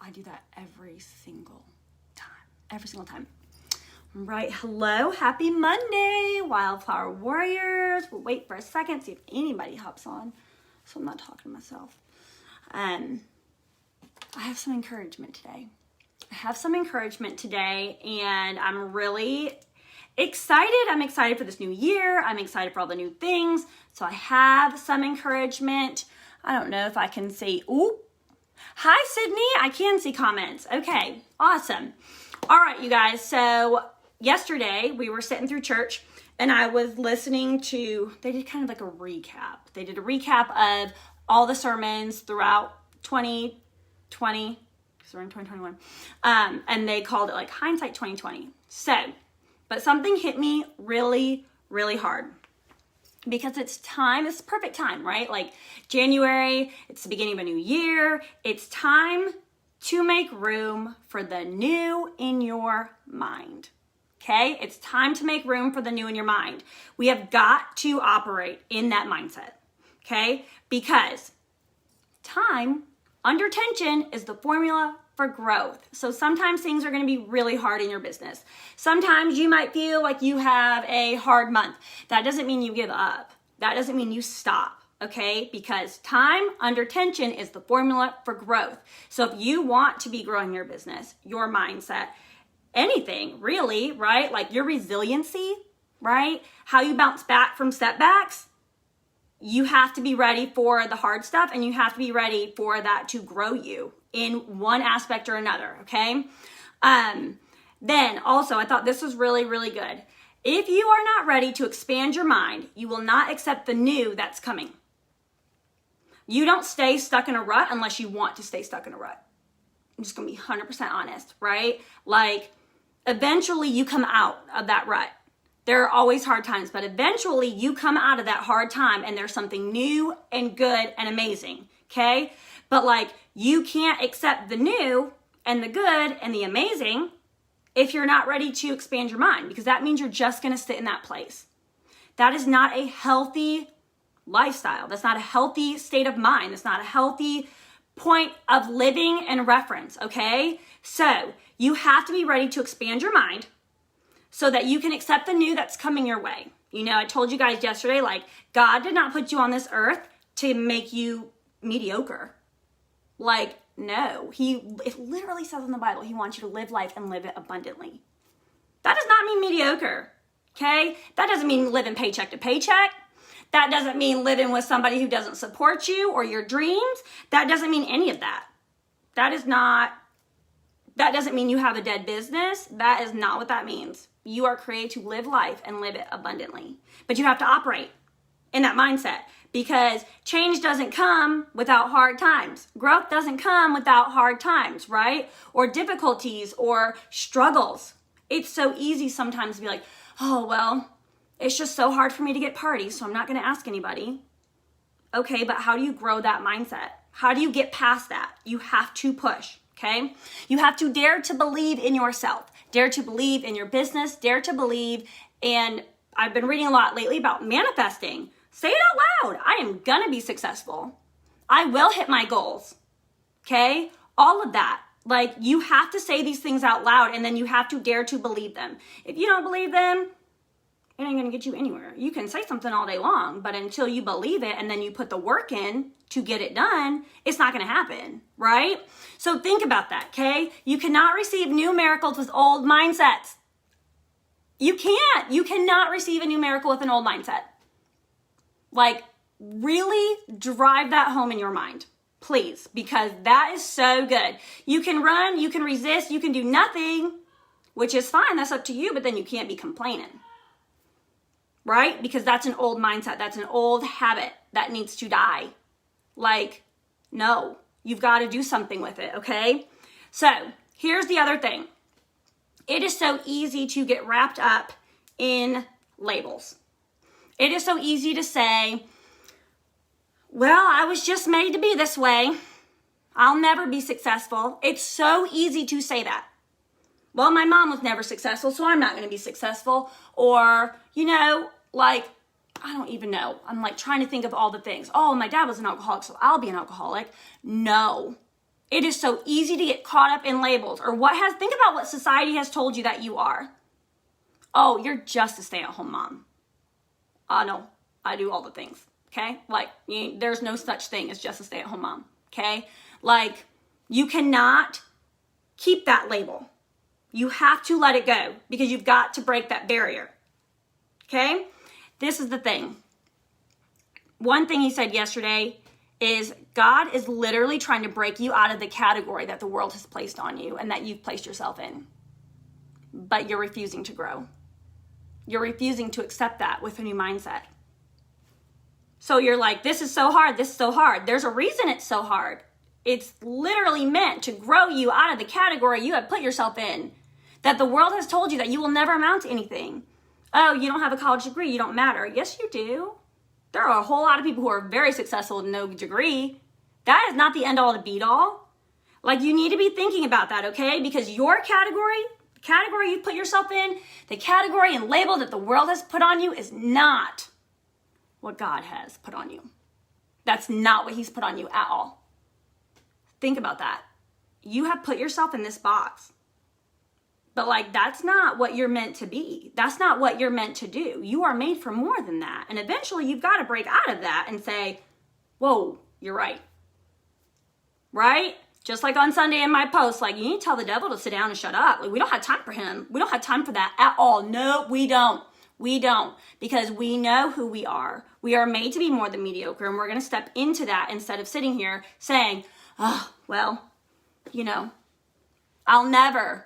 I do that every single time. Right, hello, happy Monday, Wildflower Warriors. We'll wait for a second, see if anybody hops on, so I'm not talking to myself. I have some encouragement today. And I'm really excited. I'm excited for this new year. I'm excited for all the new things. So I have some encouragement. I don't know if I can see. Ooh, hi, Sydney. I can see comments. Okay, awesome. All right, you guys. So yesterday we were sitting through church and I was listening to, they did kind of like a recap. They did a recap of all the sermons throughout 2020, because we're in 2021. And they called it like hindsight 2020. So, but something hit me really, really hard. Because it's perfect time, right? Like January, it's the beginning of a new year. It's time to make room for the new in your mind. Okay? It's time to make room for the new in your mind. We have got to operate in that mindset. Okay? Because time under tension is the formula for growth. So sometimes things are going to be really hard in your business. Sometimes you might feel like you have a hard month. That doesn't mean you give up. That doesn't mean you stop, okay? Because time under tension is the formula for growth. So if you want to be growing your business, your mindset, anything really, right? Like your resiliency, right? How you bounce back from setbacks, you have to be ready for the hard stuff and you have to be ready for that to grow you in one aspect or another, okay? Then also, I thought this was really, really good. If you are not ready to expand your mind, you will not accept the new that's coming. You don't stay stuck in a rut unless you want to stay stuck in a rut. I'm just gonna be 100% honest, right? Like, eventually you come out of that rut. There are always hard times, but eventually you come out of that hard time and there's something new and good and amazing, okay? But like, you can't accept the new and the good and the amazing if you're not ready to expand your mind, because that means you're just gonna sit in that place. That is not a healthy lifestyle. That's not a healthy state of mind. That's not a healthy point of living and reference, okay? So you have to be ready to expand your mind so that you can accept the new that's coming your way. You know, I told you guys yesterday, like, God did not put you on this earth to make you mediocre. Like, no. It literally says in the Bible, he wants you to live life and live it abundantly. That does not mean mediocre, okay? That doesn't mean living paycheck to paycheck. That doesn't mean living with somebody who doesn't support you or your dreams. That doesn't mean any of that. That doesn't mean you have a dead business. That is not what that means. You are created to live life and live it abundantly. But you have to operate in that mindset because change doesn't come without hard times. Growth doesn't come without hard times, right? Or difficulties or struggles. It's so easy sometimes to be like, oh, well, it's just so hard for me to get parties, so I'm not going to ask anybody. Okay, but how do you grow that mindset? How do you get past that? You have to push. Okay? You have to dare to believe in yourself, dare to believe in your business, dare to believe. And I've been reading a lot lately about manifesting. Say it out loud. I am gonna be successful. I will hit my goals. Okay? All of that. Like, you have to say these things out loud and then you have to dare to believe them. If you don't believe them, it ain't gonna get you anywhere. You can say something all day long, but until you believe it and then you put the work in to get it done, it's not gonna happen, right? So think about that, okay? You cannot receive new miracles with old mindsets. You can't. You cannot receive a new miracle with an old mindset. Like, really drive that home in your mind, please, because that is so good. You can run, you can resist, you can do nothing, which is fine. That's up to you, but then you can't be complaining. Right? Because that's an old mindset. That's an old habit that needs to die. Like, no, you've got to do something with it, okay? So here's the other thing. It is so easy to get wrapped up in labels. It is so easy to say, well, I was just made to be this way. I'll never be successful. It's so easy to say that. Well, my mom was never successful, so I'm not going to be successful. Or, you know, like, I don't even know. I'm like trying to think of all the things. Oh, my dad was an alcoholic, so I'll be an alcoholic. No, It is so easy to get caught up in labels or think about what society has told you that you are. Oh, you're just a stay-at-home mom. No, I do all the things, okay? Like, there's no such thing as just a stay-at-home mom, okay? Like, you cannot keep that label. You have to let it go because you've got to break that barrier, okay? This is the thing. One thing he said yesterday is God is literally trying to break you out of the category that the world has placed on you and that you've placed yourself in. But you're refusing to grow. You're refusing to accept that with a new mindset. So you're like, this is so hard, this is so hard. There's a reason it's so hard. It's literally meant to grow you out of the category you have put yourself in, that the world has told you that you will never amount to anything. Oh, you don't have a college degree, you don't matter. Yes, you do. There are a whole lot of people who are very successful with no degree. That is not the end all to beat all. Like, you need to be thinking about that, okay? Because your category, the category you put yourself in, the category and label that the world has put on you is not what God has put on you. That's not what he's put on you at all. Think about that. You have put yourself in this box. But like, that's not what you're meant to be. That's not what you're meant to do. You are made for more than that. And eventually you've got to break out of that and say, whoa, you're right. Right? Just like on Sunday in my post, like, you need to tell the devil to sit down and shut up. Like, we don't have time for him. We don't have time for that at all. No, we don't. We don't. Because we know who we are. We are made to be more than mediocre. And we're going to step into that instead of sitting here saying, oh, well, I'll never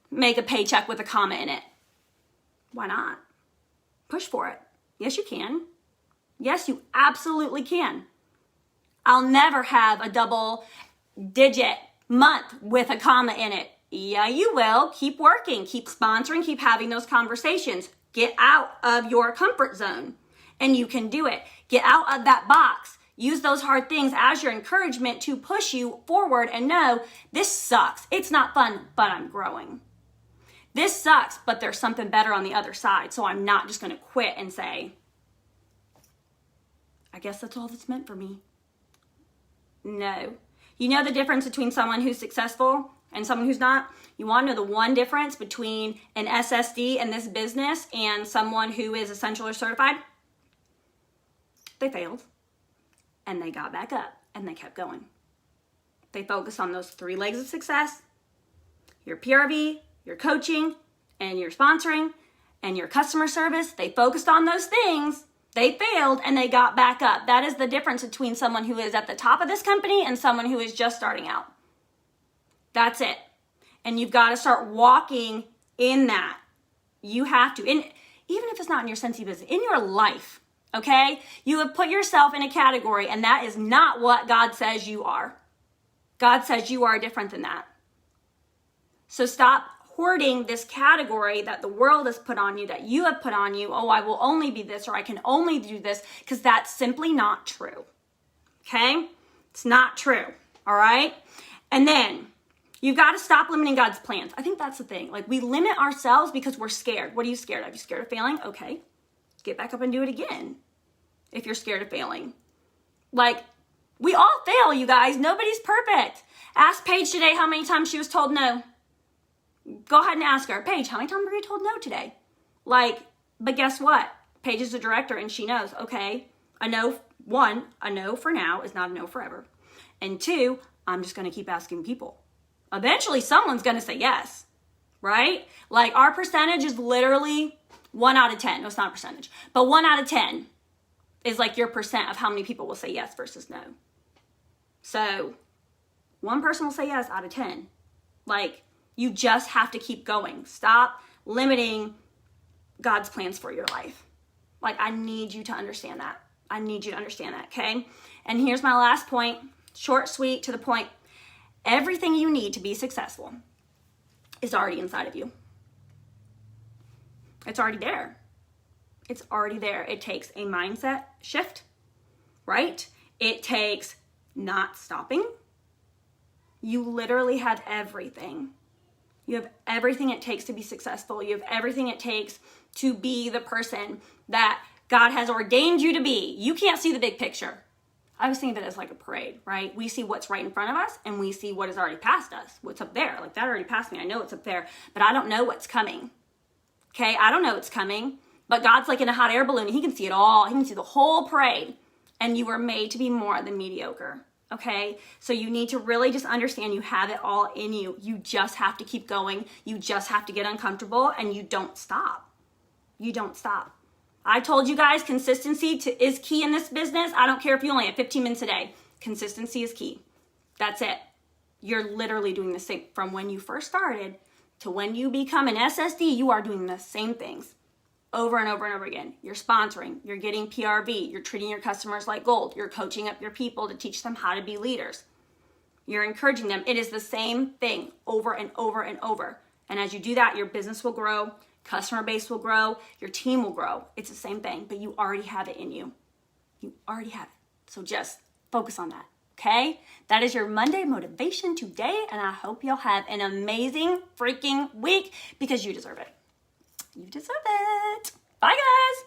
make a paycheck with a comma in it. Why not? Push for it. Yes, you can. Yes, you absolutely can. I'll never have a double-digit month with a comma in it. Yeah, you will. Keep working, keep sponsoring, keep having those conversations. Get out of your comfort zone, and you can do it. Get out of that box. Use those hard things as your encouragement to push you forward and know this sucks. It's not fun, but I'm growing. This sucks, but there's something better on the other side. So I'm not just going to quit and say, I guess that's all that's meant for me. No. You know the difference between someone who's successful and someone who's not? You want to know the one difference between an SSD in this business and someone who is essential or certified? They failed. And they got back up and they kept going. They focused on those 3 legs of success: your PRV, your coaching, and your sponsoring, and your customer service. They focused on those things. They failed and they got back up. That is the difference between someone who is at the top of this company and someone who is just starting out. That's it. And you've got to start walking in that. You have to. And even if it's not in your Scentsy business, in your life, okay? You have put yourself in a category, and that is not what God says you are. God says you are different than that. So stop hoarding this category that the world has put on you, that you have put on you. Oh, I will only be this, or I can only do this, because that's simply not true. Okay? It's not true. All right? And then you've got to stop limiting God's plans. I think that's the thing. Like, we limit ourselves because we're scared. What are you scared of? You scared of failing? Okay. Get back up and do it again if you're scared of failing. Like, we all fail, you guys. Nobody's perfect. Ask Paige today how many times she was told no. Go ahead and ask her, Paige, how many times were you told no today? Like, but guess what? Paige is the director and she knows, okay, a no for now is not a no forever. And 2, I'm just going to keep asking people. Eventually someone's going to say yes, right? Like, our percentage is literally 1 out of 10. No, it's not a percentage, but 1 out of 10 is like your percent of how many people will say yes versus no. So 1 person will say yes out of 10. Like, you just have to keep going. Stop limiting God's plans for your life. Like, I need you to understand that. I need you to understand that, okay? And here's my last point. Short, sweet, to the point. Everything you need to be successful is already inside of you. It's already there. It's already there. It takes a mindset shift, right? It takes not stopping. You literally have everything. You have everything it takes to be successful. You have everything it takes to be the person that God has ordained you to be. You can't see the big picture. I was thinking of it as like a parade, right? We see what's right in front of us and we see what is already past us, what's up there. Like that already passed me. I know it's up there, but I don't know what's coming. Okay, I don't know what's coming, but God's like in a hot air balloon. He can see it all. He can see the whole parade. And you were made to be more than mediocre. Okay, so you need to really just understand you have it all in you. You just have to keep going. You just have to get uncomfortable and you don't stop. You don't stop. I told you guys consistency is key in this business. I don't care if you only have 15 minutes a day. Consistency is key. That's it. You're literally doing the same from when you first started to when you become an SSD. You are doing the same things over and over and over again. You're sponsoring, you're getting PRV, you're treating your customers like gold, you're coaching up your people to teach them how to be leaders. You're encouraging them. It is the same thing over and over and over. And as you do that, your business will grow, customer base will grow, your team will grow. It's the same thing, but you already have it in you. You already have it. So just focus on that, okay? That is your Monday motivation today, and I hope you'll have an amazing freaking week because you deserve it. You deserve it. Bye, guys.